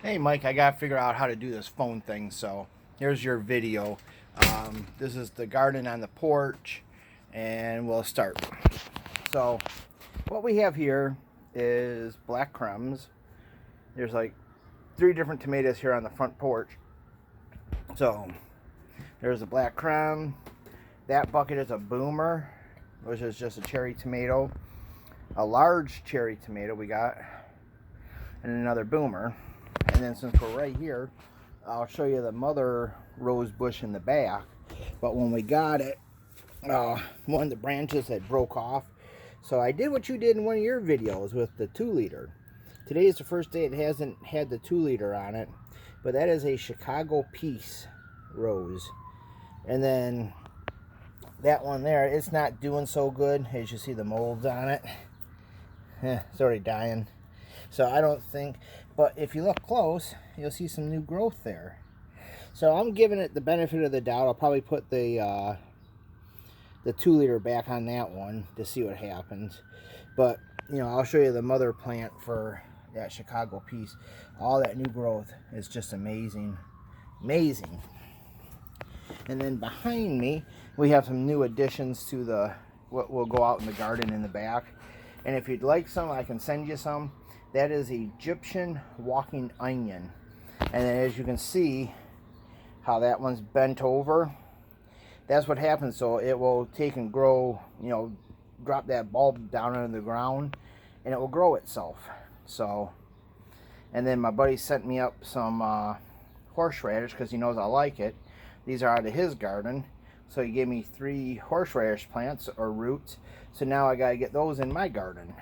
Hey Mike, I gotta figure out how to do this phone thing, so here's your video. This is the garden on the porch, and we'll start. So what we have here is black crumbs. There's like 3 different tomatoes here on the front porch. So there's a black crumb. That bucket is a boomer, which is just a cherry tomato. A large cherry tomato we got, and another boomer. And then since we're right here, I'll show you the mother rose bush in the back. But when we got it, one of the branches had broke off. So I did what you did in one of your videos with the 2-liter. Today is the first day it hasn't had the 2-liter on it. But that is a Chicago Peace rose. And then that one there, it's not doing so good. As you see the molds on it. It's already dying. So I don't think, but if you look close, you'll see some new growth there. So I'm giving it the benefit of the doubt. I'll probably put the 2-liter back on that one to see what happens. But, you know, I'll show you the mother plant for that Chicago Peace. All that new growth is just amazing. Amazing. And then behind me, we have some new additions to the, what will go out in the garden in the back. And if you'd like some, I can send you some. That is Egyptian walking onion. And then as you can see how that one's bent over, that's what happens. So it will take and grow, you know, drop that bulb down into the ground and it will grow itself. So, and then my buddy sent me up some horseradish because he knows I like it. These are out of his garden. So he gave me 3 horseradish plants or roots. So now I gotta get those in my garden.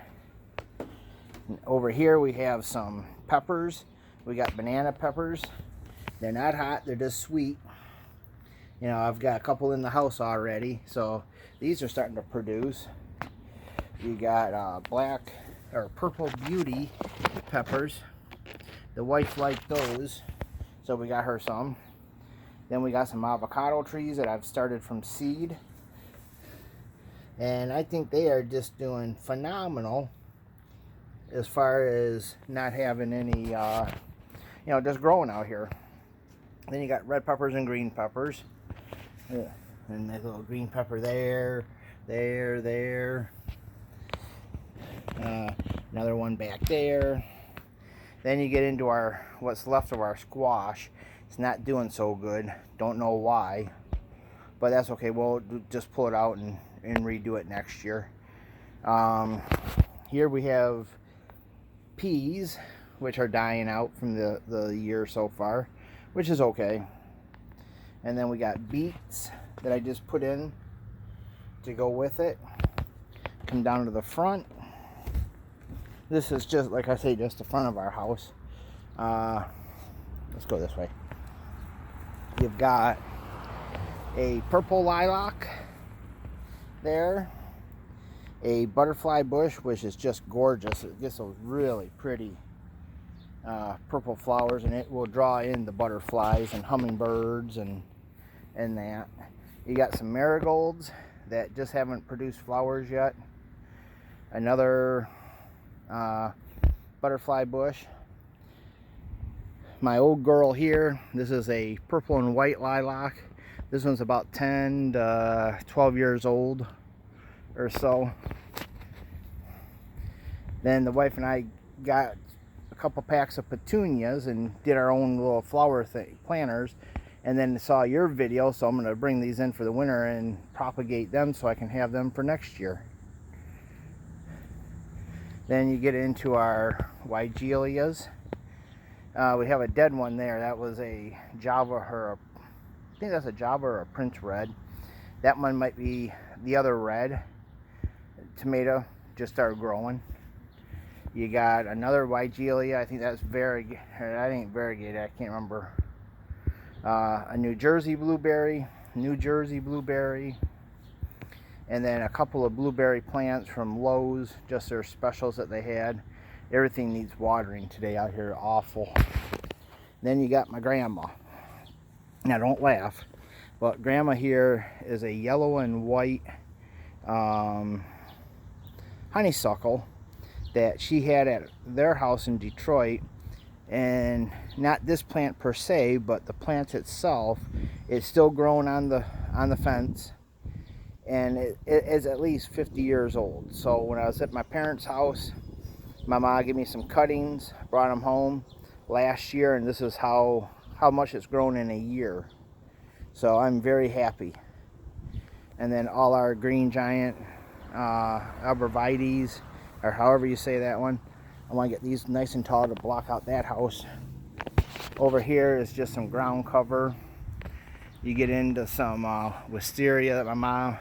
Over here we have some peppers. We got banana peppers. They're not hot, they're just sweet. You know, I've got a couple in the house already, so these are starting to produce. You got black or purple beauty peppers. The wife liked those, so we got her some. Then we got some avocado trees that I've started from seed. And I think they are just doing phenomenal as far as not having any, you know, just growing out here. Then you got red peppers and green peppers. And that little green pepper there. Another one back there. Then you get into our, what's left of our squash. It's not doing so good. Don't know why. But that's okay. We'll just pull it out and redo it next year. Here we have peas, which are dying out from the year so far, which is okay. And then we got beets that I just put in to go with it. Come down to the front. This is just, like I say, just the front of our house. Let's go this way. You've got a purple lilac there, a butterfly bush, which is just gorgeous. It gets those really pretty purple flowers, and it will draw in the butterflies and hummingbirds and that. You got some marigolds that just haven't produced flowers yet. Another butterfly bush. My old girl here, this is a purple and white lilac. This one's about 10 to 12 years old or so. Then the wife and I got a couple packs of petunias and did our own little flower planters, and then saw your video, so I'm going to bring these in for the winter and propagate them so I can have them for next year. Then you get into our Wigelias. We have a dead one there. That was a Java, or I think that's a Java or a Prince Red. That one might be the other red. Tomato just started growing. You got another Wigelia. I think that's variegated. I think variegated. I can't remember. A New Jersey blueberry, and then a couple of blueberry plants from Lowe's. Just their specials that they had. Everything needs watering today out here. Awful. Then you got my grandma. Now don't laugh, but grandma here is a yellow and white honeysuckle that she had at their house in Detroit, and not this plant per se, but the plant itself is still growing on the fence, and it is at least 50 years old. So when I was at my parents' house, my mom gave me some cuttings, brought them home last year, and this is how much it's grown in a year. So I'm very happy. And then all our green giant arborvitaes, or however you say that one, I want to get these nice and tall to block out that house. Over here is just some ground cover. You get into some wisteria that my mom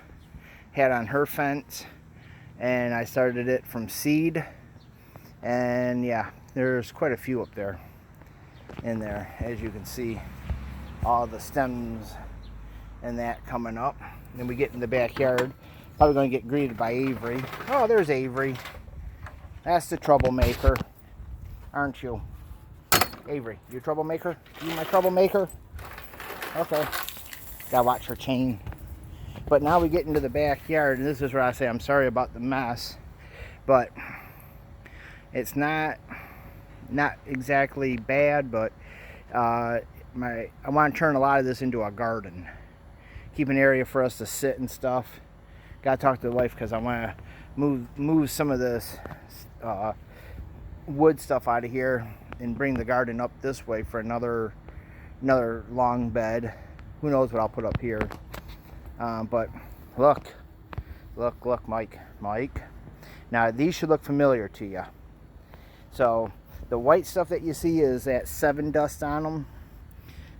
had on her fence, and I started it from seed. And yeah, there's quite a few up there in there, as you can see, all the stems and that coming up. Then we get in the backyard, probably going to get greeted by Avery. Oh, there's Avery. That's the troublemaker, aren't you? Avery, you a troublemaker? You my troublemaker? Okay. Gotta watch her chain. But now we get into the backyard, and this is where I say I'm sorry about the mess, but it's not exactly bad, but I want to turn a lot of this into a garden. Keep an area for us to sit and stuff. Gotta talk to the wife because I want to move some of this wood stuff out of here and bring the garden up this way for another long bed. Who knows what I'll put up here. But look, Mike. Now these should look familiar to you. So the white stuff that you see is that 7 dust on them.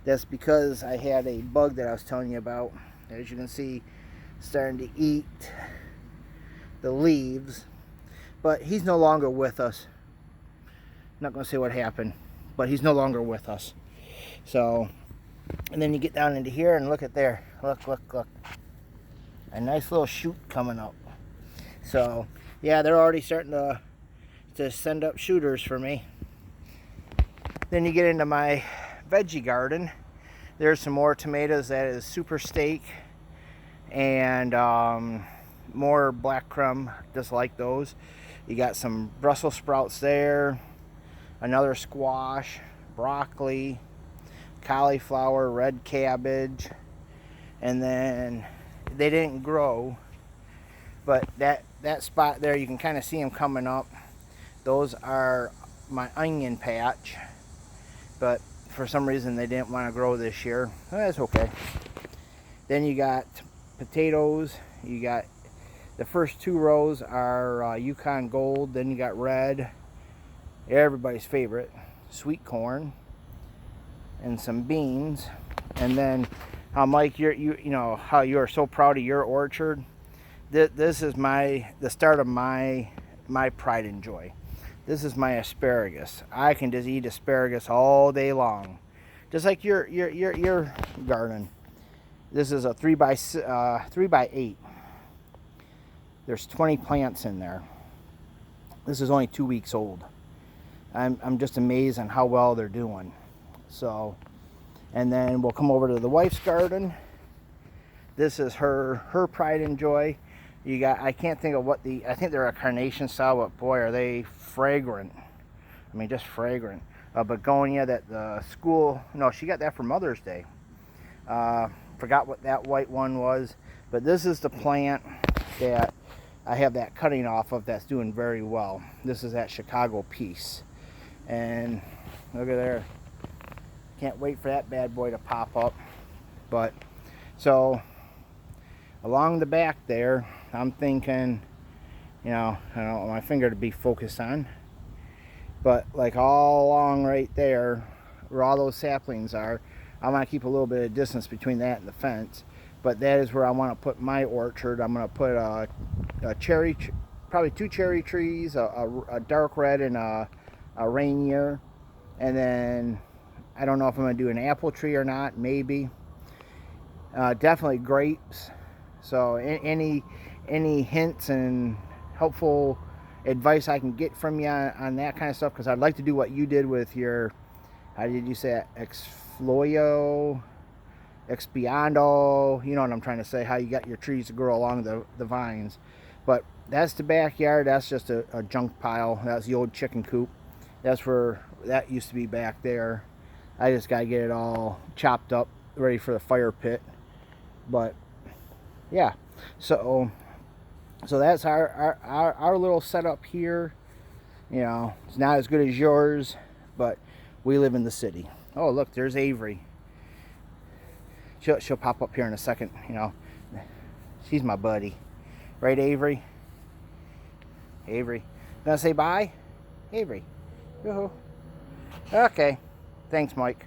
That's because I had a bug that I was telling you about. As you can see, starting to eat the leaves. But he's no longer with us. I'm not going to say what happened, but he's no longer with us. So, and then you get down into here and look at there. Look. A nice little shoot coming up. So, yeah, they're already starting to send up shooters for me. Then you get into my veggie garden. There's some more tomatoes. That is super steak, and more black crumb, just like those. You got some Brussels sprouts there, another squash, broccoli, cauliflower, red cabbage, and then they didn't grow, but that spot there, you can kind of see them coming up. Those are my onion patch, but for some reason they didn't want to grow this year. That's okay. Then you got potatoes. You got the first 2 rows are Yukon Gold. Then you got red, everybody's favorite, sweet corn, and some beans. And then Mike, you know how you are so proud of your orchard. This is the start of my pride and joy. This is my asparagus. I can just eat asparagus all day long, just like your garden. This is a 3 by 8. There's 20 plants in there. This is only 2 weeks old. I'm just amazed on how well they're doing. So, and then we'll come over to the wife's garden. This is her pride and joy. You got, I can't think of I think they're a carnation style, but boy, are they fragrant. I mean, just fragrant. Begonia that the school, no, she got that for Mother's Day. Forgot what that white one was, but this is the plant that I have that cutting off of that's doing very well. This is that Chicago Peace. And look at there. Can't wait for that bad boy to pop up. But, so, along the back there, I'm thinking, you know, I don't want my finger to be focused on, but like all along right there, where all those saplings are, I want to keep a little bit of distance between that and the fence. But that is where I want to put my orchard. I'm going to put a cherry, probably 2 cherry trees, a dark red and a Rainier, and then I don't know if I'm going to do an apple tree or not, maybe. Definitely grapes. So any hints and helpful advice I can get from you on that kind of stuff, because I'd like to do what you did with your, how did you say it, expiando, you know what I'm trying to say, how you got your trees to grow along the vines. But that's the backyard. That's just a junk pile. That's the old chicken coop. That's where that used to be back there. I just got to get it all chopped up, ready for the fire pit. But yeah, so that's our little setup here. You know, it's not as good as yours, but we live in the city. Oh, look, there's Avery. She'll pop up here in a second. You know, she's my buddy, right, Avery? Avery, gonna say bye, Avery? Yoo-hoo. Okay, thanks, Mike.